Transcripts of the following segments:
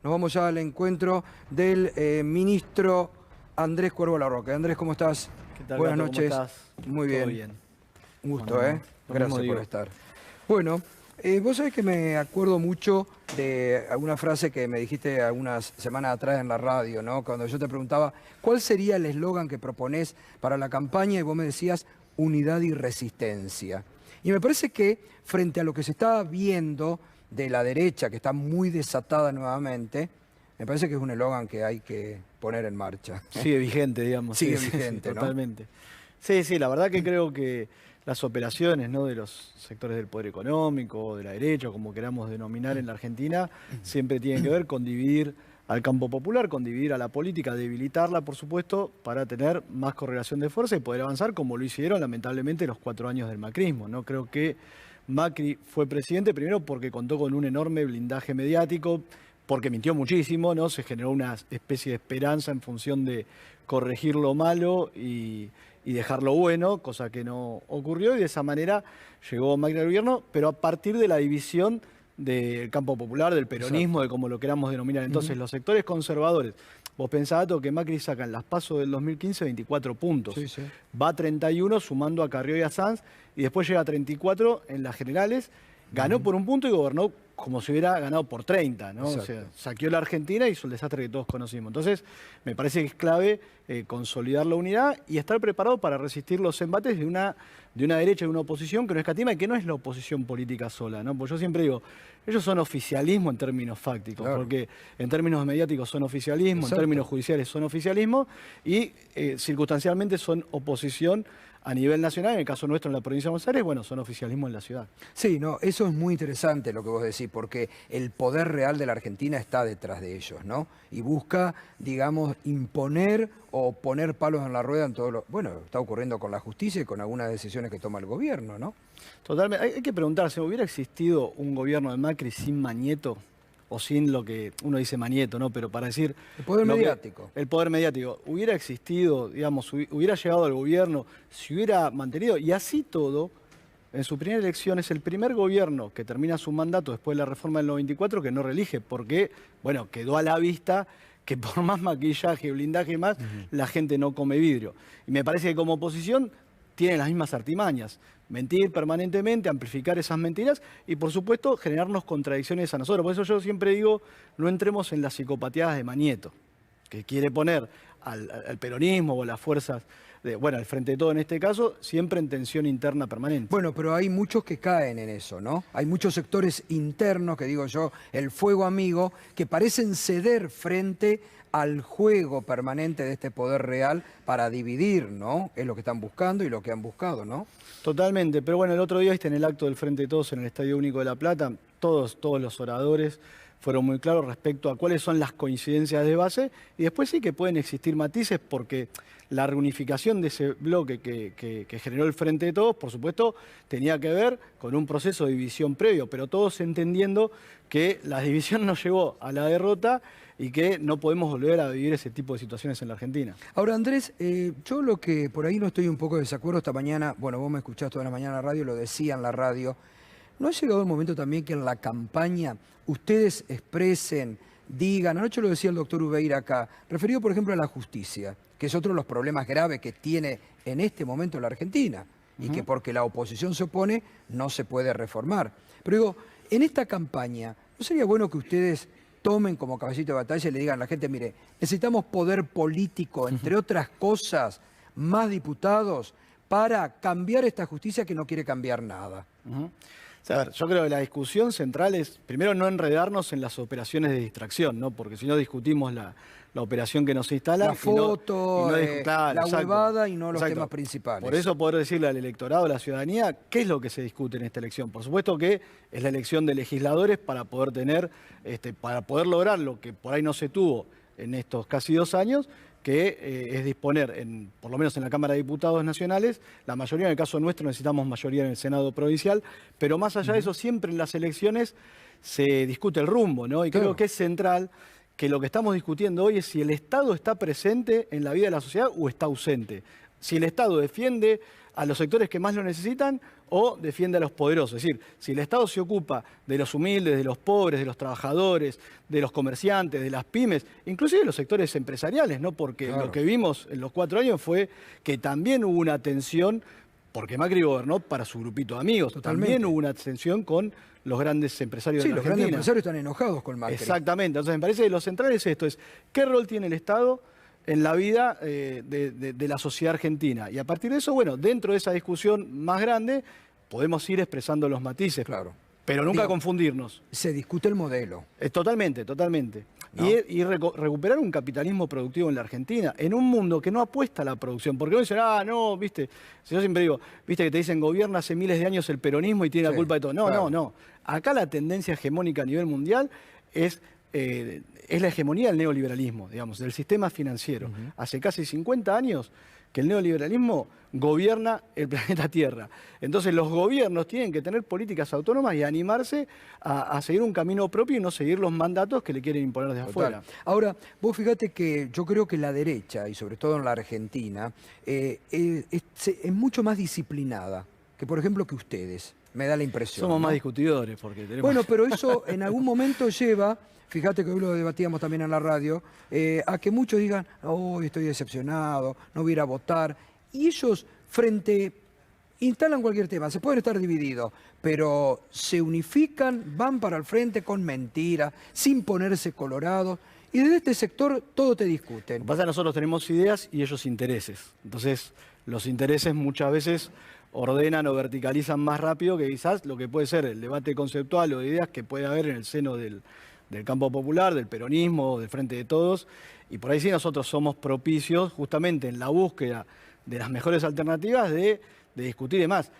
nos vamos ya al encuentro del ministro Andrés Cuervo Larroque. Andrés, ¿cómo estás? ¿Qué tal, Buenas Gato? noches. ¿Cómo estás? Muy bien. Todo bien. Un gusto, Bueno, lo Gracias mismo por digo. estar. Bueno, vos sabés que me acuerdo mucho de alguna frase que me dijiste algunas semanas atrás en la radio, ¿no? Cuando yo te preguntaba, ¿cuál sería el eslogan que proponés para la campaña? Y vos me decías, unidad y resistencia. Y me parece que frente a lo que se está viendo de la derecha, que está muy desatada nuevamente, me parece que es un eslogan que hay que poner en marcha. Sigue vigente, digamos. Sigue sí, vigente, ¿no? Totalmente. Sí, la verdad que creo que las operaciones, ¿no?, de los sectores del poder económico, de la derecha, como queramos denominar en la Argentina, siempre tienen que ver con dividir al campo popular, con dividir a la política, debilitarla, por supuesto, para tener más correlación de fuerza y poder avanzar como lo hicieron, lamentablemente, los 4 años del macrismo, ¿no? Creo que Macri fue presidente primero porque contó con un enorme blindaje mediático, porque mintió muchísimo, ¿no? Se generó una especie de esperanza en función de corregir lo malo y dejar lo bueno, cosa que no ocurrió, y de esa manera llegó Macri al gobierno, pero a partir de la división del campo popular, del peronismo, de como lo queramos denominar. Entonces, los sectores conservadores, vos pensás, Gato, que Macri saca en las PASO del 2015 24 puntos. Sí, sí. Va a 31 sumando a Carrió y a Sanz, y después llega a 34 en las generales. Ganó por un punto y gobernó como si hubiera ganado por 30, ¿no? O sea, saqueó la Argentina y hizo el desastre que todos conocimos. Entonces, me parece que es clave consolidar la unidad y estar preparado para resistir los embates de una derecha y de una oposición que no escatima y que no es la oposición política sola, ¿no? Porque yo siempre digo, ellos son oficialismo en términos fácticos, Claro. porque en términos mediáticos son oficialismo, en términos judiciales son oficialismo y circunstancialmente son oposición a nivel nacional. En el caso nuestro en la provincia de Buenos Aires, bueno, son oficialismo en la ciudad. Sí, no, eso es muy interesante lo que vos decís, porque el poder real de la Argentina está detrás de ellos, ¿no? Y busca, digamos, imponer o poner palos en la rueda en todo lo... Bueno, está ocurriendo con la justicia y con algunas decisiones que toma el gobierno, ¿no? Totalmente. Hay que preguntarse, ¿hubiera existido un gobierno de Macri sin Mañeto? O sin lo que uno dice Mañeto, ¿no? Pero para decir... El poder mediático. El poder mediático. Hubiera existido, digamos, hubiera llegado al gobierno, si hubiera mantenido, y así todo, en su primera elección es el primer gobierno que termina su mandato después de la reforma del 94 que no reelige, porque, bueno, quedó a la vista que por más maquillaje, blindaje y más, la gente no come vidrio. Y me parece que como oposición tienen las mismas artimañas. Mentir permanentemente, amplificar esas mentiras y, por supuesto, generarnos contradicciones a nosotros. Por eso yo siempre digo, no entremos en las psicopatías de Mañeto, que quiere poner al peronismo o las fuerzas, al Frente de Todo en este caso, siempre en tensión interna permanente. Bueno, pero hay muchos que caen en eso, ¿no? Hay muchos sectores internos, que digo yo, el fuego amigo, que parecen ceder frente al juego permanente de este poder real para dividir, ¿no? Es lo que están buscando y lo que han buscado, ¿no? Totalmente, pero bueno, el otro día en el acto del Frente de Todos en el Estadio Único de La Plata, todos los oradores fueron muy claros respecto a cuáles son las coincidencias de base y después sí que pueden existir matices porque la reunificación de ese bloque que generó el Frente de Todos, por supuesto, tenía que ver con un proceso de división previo, pero todos entendiendo que la división nos llevó a la derrota y que no podemos volver a vivir ese tipo de situaciones en la Argentina. Ahora, Andrés, yo lo que por ahí no estoy un poco de desacuerdo esta mañana, bueno, vos me escuchás toda la mañana en la radio, lo decía en la radio, ¿no ha llegado el momento también que en la campaña ustedes expresen, digan, anoche lo decía el doctor Ubeira acá, referido por ejemplo a la justicia, que es otro de los problemas graves que tiene en este momento la Argentina, y que porque la oposición se opone no se puede reformar. Pero digo, en esta campaña, ¿no sería bueno que ustedes tomen como caballito de batalla y le digan a la gente, mire, necesitamos poder político, entre otras cosas, más diputados, para cambiar esta justicia que no quiere cambiar nada? A ver, yo creo que la discusión central es, primero, no enredarnos en las operaciones de distracción, ¿no? Porque si no discutimos la operación que nos instala... La foto, claro, la huevada y no los temas principales. Por eso poder decirle al electorado, a la ciudadanía, qué es lo que se discute en esta elección. Por supuesto que es la elección de legisladores para poder tener, para poder lograr lo que por ahí no se tuvo en estos casi 2 años, que es disponer, por lo menos en la Cámara de Diputados Nacionales, la mayoría, en el caso nuestro necesitamos mayoría en el Senado Provincial, pero más allá de eso, siempre en las elecciones se discute el rumbo, ¿no? Y creo que es central que lo que estamos discutiendo hoy es si el Estado está presente en la vida de la sociedad o está ausente. Si el Estado defiende a los sectores que más lo necesitan o defiende a los poderosos. Es decir, si el Estado se ocupa de los humildes, de los pobres, de los trabajadores, de los comerciantes, de las pymes, inclusive de los sectores empresariales, ¿no? Porque Claro. lo que vimos en los 4 años fue que también hubo una tensión, porque Macri gobernó para su grupito de amigos, Totalmente. también hubo una tensión con los grandes empresarios Sí, de la los grandes Argentina. empresarios están enojados con Macri. Exactamente, entonces me parece que lo central es esto, es qué rol tiene el Estado en la vida de la sociedad argentina. Y a partir de eso, bueno, dentro de esa discusión más grande, podemos ir expresando los matices. Claro. Pero nunca Digo, confundirnos. Se discute el modelo. Totalmente, totalmente. ¿No? Y recuperar un capitalismo productivo en la Argentina, en un mundo que no apuesta a la producción. Porque no dicen, no, viste, yo siempre digo, viste que te dicen, gobierna hace miles de años el peronismo y tiene Sí, la culpa de todo. No, claro. no. Acá la tendencia hegemónica a nivel mundial es la hegemonía del neoliberalismo, digamos, del sistema financiero. Hace casi 50 años que el neoliberalismo gobierna el planeta Tierra. Entonces los gobiernos tienen que tener políticas autónomas y animarse a seguir un camino propio y no seguir los mandatos que le quieren imponer desde Total. afuera. Ahora, vos fíjate que yo creo que la derecha, y sobre todo en la Argentina, es mucho más disciplinada que, por ejemplo, que ustedes. Me da la impresión. Somos ¿no? más discutidores porque tenemos... Bueno, pero eso en algún momento lleva, fíjate que hoy lo debatíamos también en la radio, a que muchos digan, oh, estoy decepcionado, no voy a ir a votar. Y ellos instalan cualquier tema, se pueden estar divididos, pero se unifican, van para el frente con mentiras, sin ponerse colorados. Y desde este sector todo te Lo discuten. que pasa es que nosotros tenemos ideas y ellos intereses. Entonces, los intereses muchas veces ordenan o verticalizan más rápido que quizás lo que puede ser el debate conceptual o de ideas que puede haber en el seno del campo popular, del peronismo, del Frente de Todos. Y por ahí sí nosotros somos propicios justamente en la búsqueda de las mejores alternativas de discutir y demás.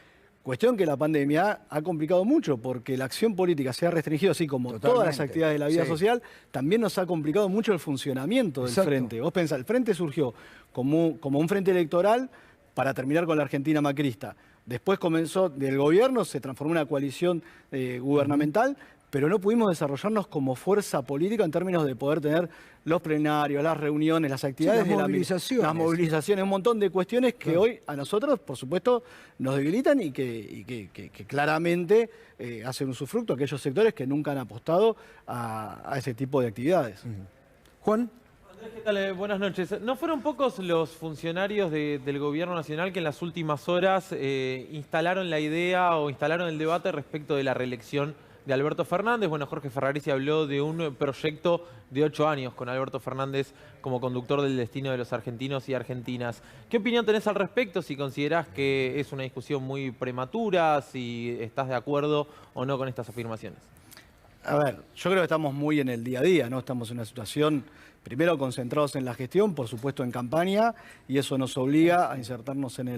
Cuestión que la pandemia ha complicado mucho porque la acción política se ha restringido, así como todas las Totalmente. actividades de la vida Sí. social, también nos ha complicado mucho el funcionamiento del Exacto. Frente. Vos pensás, el Frente surgió como un frente electoral para terminar con la Argentina macrista. Después comenzó del gobierno, se transformó en una coalición gubernamental, pero no pudimos desarrollarnos como fuerza política en términos de poder tener los plenarios, las reuniones, las actividades, las de movilizaciones. las movilizaciones, un montón de cuestiones que hoy a nosotros, por supuesto, nos debilitan y que claramente hacen usufructo a aquellos sectores que nunca han apostado a ese tipo de actividades. Juan. Andrés, ¿qué tal? Buenas noches. ¿No fueron pocos los funcionarios del gobierno nacional que en las últimas horas instalaron la idea o instalaron el debate respecto de la reelección de Alberto Fernández? Bueno, Jorge Ferraresi habló de un proyecto de 8 años con Alberto Fernández como conductor del destino de los argentinos y argentinas. ¿Qué opinión tenés al respecto? Si considerás que es una discusión muy prematura, si estás de acuerdo o no con estas afirmaciones. A ver, yo creo que estamos muy en el día a día, ¿no? Estamos en una situación, primero concentrados en la gestión, por supuesto en campaña, y eso nos obliga a insertarnos en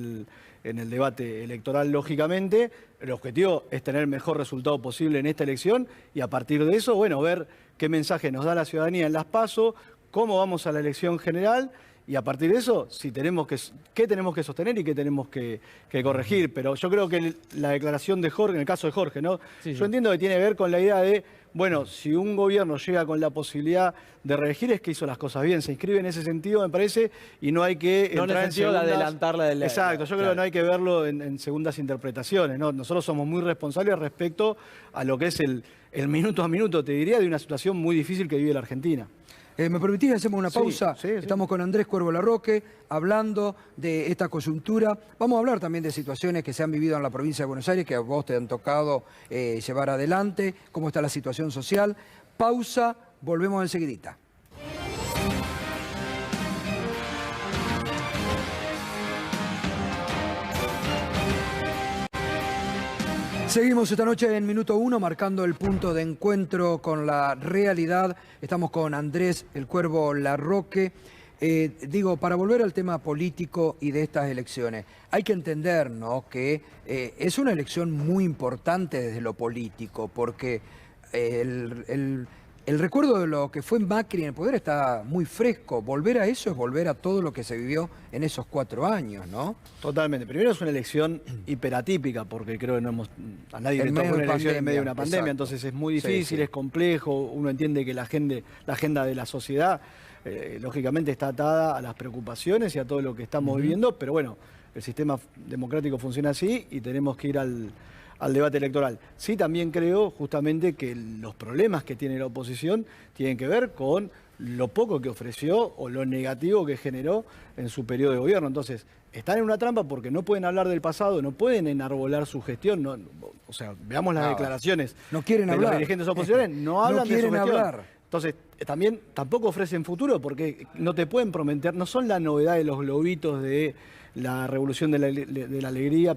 el debate electoral, lógicamente. El objetivo es tener el mejor resultado posible en esta elección y a partir de eso, bueno, ver qué mensaje nos da la ciudadanía en las PASO, cómo vamos a la elección general y a partir de eso, si tenemos qué tenemos que sostener y qué tenemos que corregir. Pero yo creo que la declaración de Jorge, en el caso de Jorge, ¿no? Sí, yo sí. entiendo que tiene que ver con la idea de, bueno, si un gobierno llega con la posibilidad de reelegir es que hizo las cosas bien. Se inscribe en ese sentido, me parece, y no hay que No en el entrar sentido de segundas... adelantar la Exacto, yo creo claro. que no hay que verlo en segundas interpretaciones, ¿no? Nosotros somos muy responsables respecto a lo que es el minuto a minuto, te diría, de una situación muy difícil que vive la Argentina. ¿Me permitís? Hacemos una Sí, pausa. sí, sí. Estamos con Andrés Cuervo Larroque hablando de esta coyuntura. Vamos a hablar también de situaciones que se han vivido en la provincia de Buenos Aires, que a vos te han tocado llevar adelante, cómo está la situación social. Pausa, volvemos enseguidita. Seguimos esta noche en Minuto 1, marcando el punto de encuentro con la realidad. Estamos con Andrés El Cuervo Larroque. Para volver al tema político y de estas elecciones, hay que entender, ¿no?, que es una elección muy importante desde lo político, porque el recuerdo de lo que fue Macri en el poder está muy fresco. Volver a eso es volver a todo lo que se vivió en esos 4 años, ¿no? Totalmente. Primero es una elección hiperatípica, porque creo que a nadie En le medio tocó de una elección en medio de una pandemia, pandemia, exacto. entonces es muy Sí, difícil, sí. es complejo, uno entiende que la agenda de la sociedad, lógicamente está atada a las preocupaciones y a todo lo que estamos viviendo, pero bueno, el sistema democrático funciona así y tenemos que ir al debate electoral. Sí, también creo justamente que los problemas que tiene la oposición tienen que ver con lo poco que ofreció o lo negativo que generó en su periodo de gobierno. Entonces, están en una trampa porque no pueden hablar del pasado, no pueden enarbolar su gestión. O sea, veamos las declaraciones no quieren de hablar. Los dirigentes opositores, no hablan de su gestión. Hablar. Entonces, también tampoco ofrecen futuro porque no te pueden prometer, no son la novedad de los globitos de la revolución de la alegría,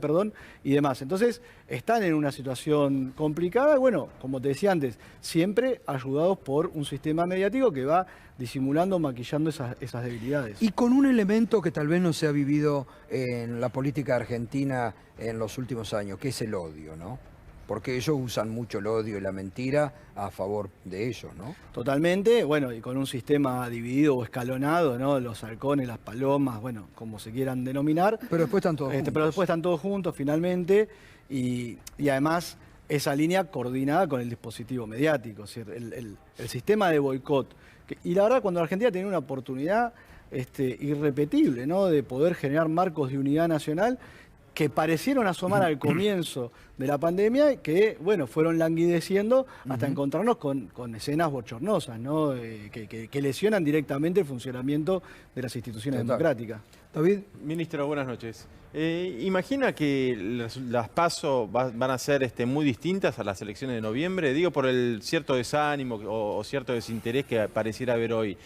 y demás. Entonces, están en una situación complicada, bueno, como te decía antes, siempre ayudados por un sistema mediático que va disimulando, maquillando esas debilidades. Y con un elemento que tal vez no se ha vivido en la política argentina en los últimos años, que es el odio, ¿no? Porque ellos usan mucho el odio y la mentira a favor de ellos, ¿no? Totalmente, bueno, y con un sistema dividido o escalonado, ¿no? Los halcones, las palomas, bueno, como se quieran denominar. Pero después están todos juntos. Pero después están todos juntos finalmente y además esa línea coordinada con el dispositivo mediático, es decir, el sistema de boicot. Y la verdad, cuando la Argentina tenía una oportunidad irrepetible, ¿no? De poder generar marcos de unidad nacional que parecieron asomar al comienzo de la pandemia y que, bueno, fueron languideciendo hasta encontrarnos con escenas bochornosas, ¿no? Que lesionan directamente el funcionamiento de las instituciones democráticas. David. Ministro, buenas noches. ¿Imagina que las PASO van a ser muy distintas a las elecciones de noviembre? Digo, por el cierto desánimo o cierto desinterés que pareciera haber hoy.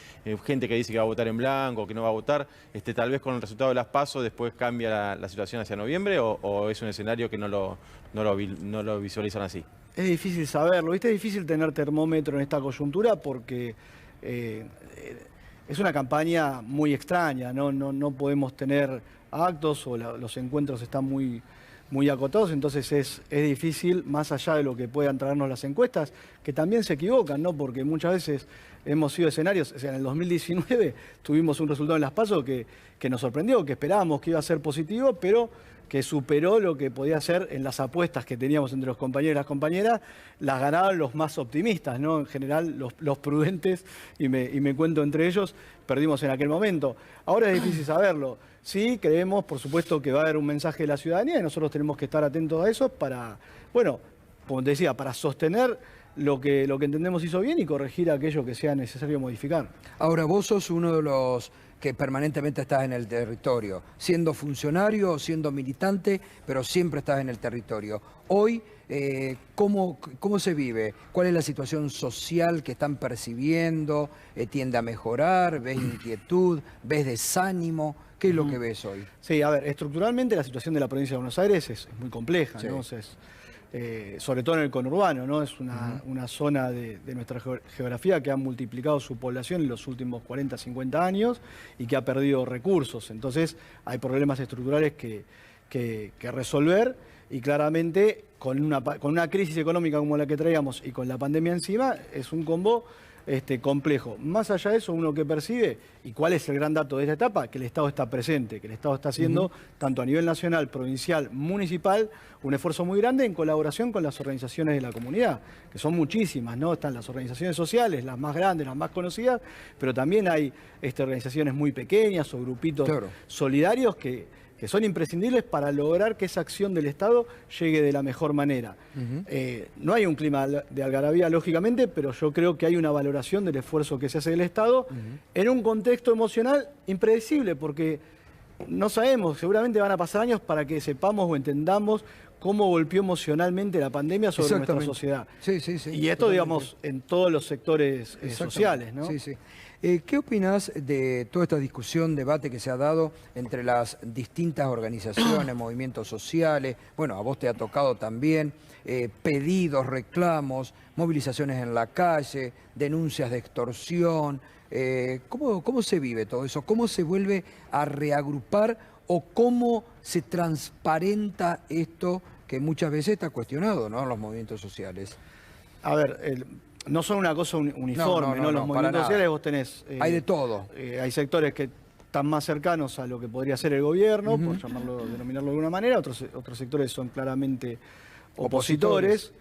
Gente que dice que va a votar en blanco, que no va a votar. Tal vez con el resultado de las PASO después cambia la situación hacia noviembre o es un escenario que no lo visualizan así. Es difícil saberlo, ¿viste? Es difícil tener termómetro en esta coyuntura porque es una campaña muy extraña, no podemos tener actos o los encuentros están muy acotados, entonces es difícil, más allá de lo que puedan traernos las encuestas, que también se equivocan, ¿no? Porque muchas veces hemos sido escenarios, o sea, en el 2019 tuvimos un resultado en las PASO que nos sorprendió, que esperábamos que iba a ser positivo, pero que superó lo que podía ser en las apuestas que teníamos entre los compañeros y las compañeras, las ganaban los más optimistas, ¿no? En general, los prudentes, y me cuento entre ellos, perdimos en aquel momento. Ahora es difícil saberlo. Sí, creemos, por supuesto, que va a haber un mensaje de la ciudadanía y nosotros tenemos que estar atentos a eso para, bueno, como te decía, para sostener lo que entendemos hizo bien y corregir aquello que sea necesario modificar. Ahora, vos sos uno de los que permanentemente estás en el territorio, siendo funcionario, siendo militante, pero siempre estás en el territorio. Hoy, ¿cómo se vive? ¿Cuál es la situación social que están percibiendo? ¿Tiende a mejorar? ¿Ves inquietud? ¿Ves desánimo? ¿Qué es lo que ves hoy? Sí, a ver, estructuralmente la situación de la provincia de Buenos Aires es muy compleja, sí, ¿no? Sobre todo en el conurbano, ¿no? Es una zona de nuestra geografía que ha multiplicado su población en los últimos 40, 50 años y que ha perdido recursos. Entonces hay problemas estructurales que resolver y claramente con una crisis económica como la que traíamos y con la pandemia encima es un combo complejo. Más allá de eso, uno que percibe, y cuál es el gran dato de esta etapa, que el Estado está presente, que el Estado está haciendo, tanto a nivel nacional, provincial, municipal, un esfuerzo muy grande en colaboración con las organizaciones de la comunidad, que son muchísimas, ¿no? Están las organizaciones sociales, las más grandes, las más conocidas, pero también hay organizaciones muy pequeñas o grupitos solidarios que son imprescindibles para lograr que esa acción del Estado llegue de la mejor manera. No hay un clima de algarabía, lógicamente, pero yo creo que hay una valoración del esfuerzo que se hace del Estado en un contexto emocional impredecible, porque no sabemos, seguramente van a pasar años para que sepamos o entendamos cómo golpeó emocionalmente la pandemia sobre nuestra sociedad. Sí, y esto, digamos, en todos los sectores sociales, ¿no? Sí, sí. ¿Qué opinás de toda esta discusión, debate que se ha dado entre las distintas organizaciones, movimientos sociales? Bueno, a vos te ha tocado también pedidos, reclamos, movilizaciones en la calle, denuncias de extorsión. ¿Cómo se vive todo eso? ¿Cómo se vuelve a reagrupar o cómo se transparenta esto que muchas veces está cuestionado, ¿no? En los movimientos sociales. A ver, no son una cosa uniforme, ¿no? Los movimientos sociales vos tenés... hay de todo. Hay sectores que están más cercanos a lo que podría ser el gobierno, por denominarlo de alguna manera, otros sectores son claramente opositores.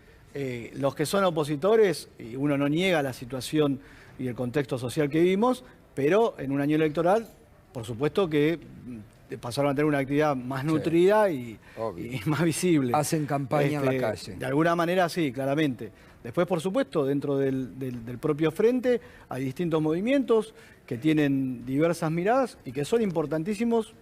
Los que son opositores, y uno no niega la situación y el contexto social que vivimos, pero en un año electoral, por supuesto que pasaron a tener una actividad más nutrida y más visible. Hacen campaña en la calle. De alguna manera sí, claramente. Después, por supuesto, dentro del propio frente hay distintos movimientos que tienen diversas miradas y que son importantísimos,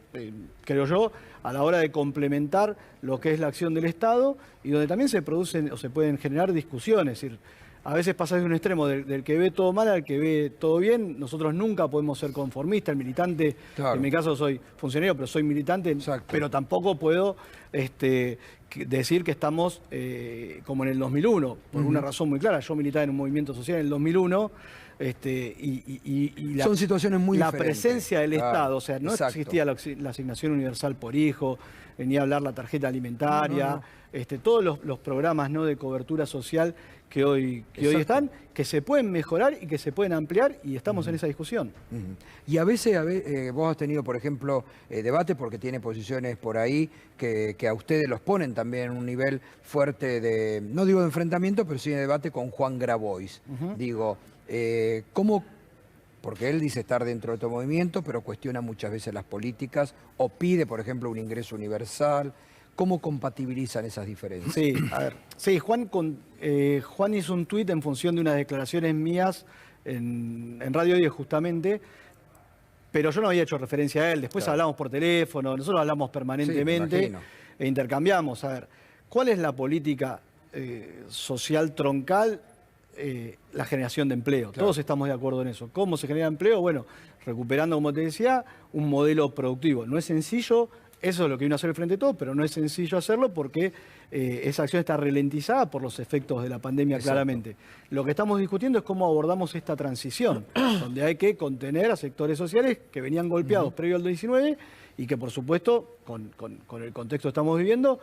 creo yo, a la hora de complementar lo que es la acción del Estado y donde también se producen o se pueden generar discusiones. Es decir, a veces pasa de un extremo del que ve todo mal al que ve todo bien. Nosotros nunca podemos ser conformistas. El militante, en mi caso soy funcionario, pero soy militante, pero tampoco puedo decir que estamos como en el 2001, por una razón muy clara. Yo militaba en un movimiento social en el 2001 son situaciones muy la diferentes. Presencia del Estado, o sea, no existía la asignación universal por hijo, ni hablar la tarjeta alimentaria, todos los programas, ¿no?, de cobertura social que hoy están, que se pueden mejorar y que se pueden ampliar, y estamos en esa discusión. Y a veces vos has tenido, por ejemplo, debate, porque tiene posiciones por ahí que a ustedes los ponen también en un nivel fuerte de, no digo de enfrentamiento, pero sí de debate con Juan Grabois. Digo, ¿cómo? Porque él dice estar dentro de otro movimiento, pero cuestiona muchas veces las políticas o pide, por ejemplo, un ingreso universal. ¿Cómo compatibilizan esas diferencias? Sí, a ver. Sí, Juan hizo un tuit en función de unas declaraciones mías en Radio 10 justamente, pero yo no había hecho referencia a él. Después hablamos por teléfono, nosotros hablamos permanentemente e intercambiamos. A ver, ¿cuál es la política social troncal? La generación de empleo. Todos estamos de acuerdo en eso. ¿Cómo se genera empleo? Bueno, recuperando, como te decía, un modelo productivo. No es sencillo, eso es lo que vino a hacer el Frente de Todos, pero no es sencillo hacerlo porque esa acción está ralentizada por los efectos de la pandemia, claramente. Lo que estamos discutiendo es cómo abordamos esta transición, donde hay que contener a sectores sociales que venían golpeados previo al 19 y que, por supuesto, con el contexto que estamos viviendo,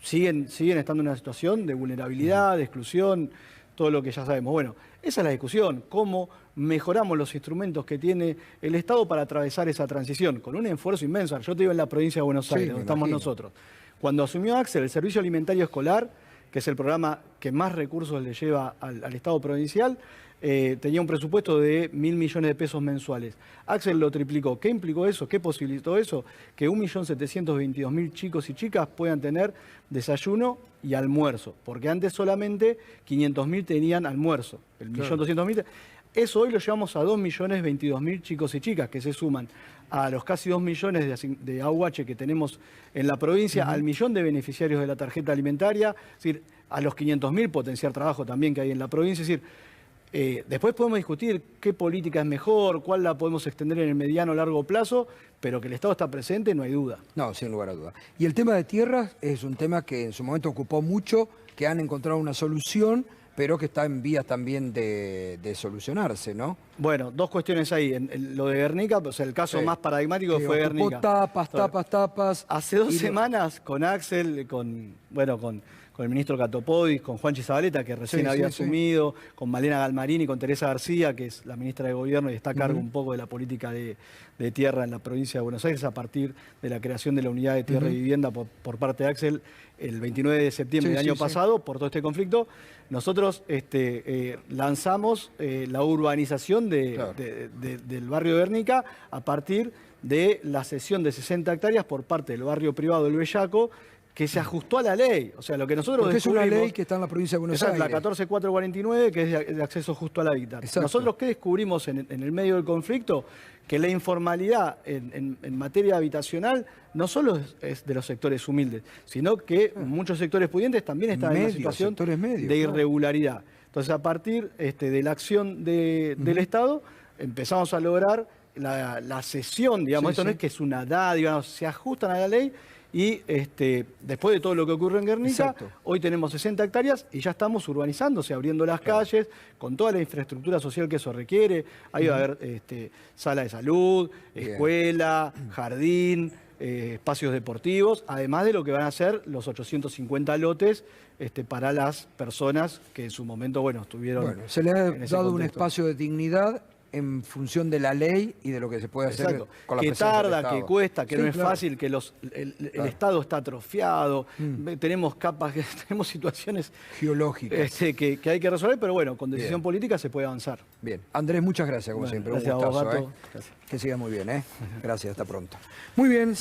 siguen estando en una situación de vulnerabilidad, de exclusión, todo lo que ya sabemos. Bueno, esa es la discusión, cómo mejoramos los instrumentos que tiene el Estado para atravesar esa transición, con un esfuerzo inmenso. Yo te digo en la provincia de Buenos Aires, donde estamos nosotros. Cuando asumió Axel, el Servicio Alimentario Escolar, que es el programa que más recursos le lleva al Estado provincial, tenía un presupuesto de 1.000 millones de pesos mensuales. Axel lo triplicó. ¿Qué implicó eso? ¿Qué posibilitó eso? Que 1.722.000 chicos y chicas puedan tener desayuno y almuerzo, porque antes solamente 500.000 tenían almuerzo. El 1.200.000. Eso hoy lo llevamos a 2.022.000 chicos y chicas que se suman a los casi 2 millones de AUH que tenemos en la provincia, al millón de beneficiarios de la tarjeta alimentaria, es decir, a los 500.000 potenciar trabajo también que hay en la provincia. Es decir, después podemos discutir qué política es mejor, cuál la podemos extender en el mediano o largo plazo, pero que el Estado está presente, no hay duda. No, sin lugar a duda. Y el tema de tierras es un tema que en su momento ocupó mucho, que han encontrado una solución, pero que está en vías también de solucionarse, ¿no? Bueno, dos cuestiones ahí. Lo de Guernica, pues el caso más paradigmático fue Guernica. Tapas. Hace 2 semanas con Axel, con el ministro Catopodis, con Juanchi Zabaleta, que recién había asumido, con Malena Galmarini, con Teresa García, que es la ministra de Gobierno y está a cargo un poco de la política de tierra en la provincia de Buenos Aires, a partir de la creación de la unidad de tierra y vivienda por parte de Axel el 29 de septiembre del año pasado, por todo este conflicto. Nosotros lanzamos la urbanización del barrio de Guernica a partir de la cesión de 60 hectáreas por parte del barrio privado del Bellaco, que se ajustó a la ley. O sea, lo que nosotros Porque descubrimos... es una ley que está en la provincia de Buenos Aires. La 14449, que es de acceso justo al hábitat. Nosotros, ¿qué descubrimos en el medio del conflicto? Que la informalidad en materia habitacional no solo es de los sectores humildes, sino que muchos sectores pudientes también están en una situación de irregularidad. Entonces, a partir de la acción del Estado, empezamos a lograr la cesión, digamos. Esto no es que es una dádiva, se ajustan a la ley. Y después de todo lo que ocurre en Guernica, hoy tenemos 60 hectáreas y ya estamos urbanizándose, abriendo las calles, con toda la infraestructura social que eso requiere. Ahí va a haber sala de salud, escuela, jardín, espacios deportivos, además de lo que van a ser los 850 lotes para las personas que en su momento, estuvieron... Bueno, se le ha dado un espacio de dignidad en función de la ley y de lo que se puede hacer Exacto. con la Que presencia del tarda, Estado. que cuesta, que Sí, no es claro. fácil, que el Estado está atrofiado, tenemos capas, tenemos situaciones Geológicas. que hay que resolver, pero bueno, con decisión Bien. política se puede avanzar. Bien. Andrés, muchas gracias, como Bueno, siempre. gracias Un a vos, gustazo, Gato. Gracias. Que siga muy bien, ¿eh? Gracias, hasta pronto. Muy bien.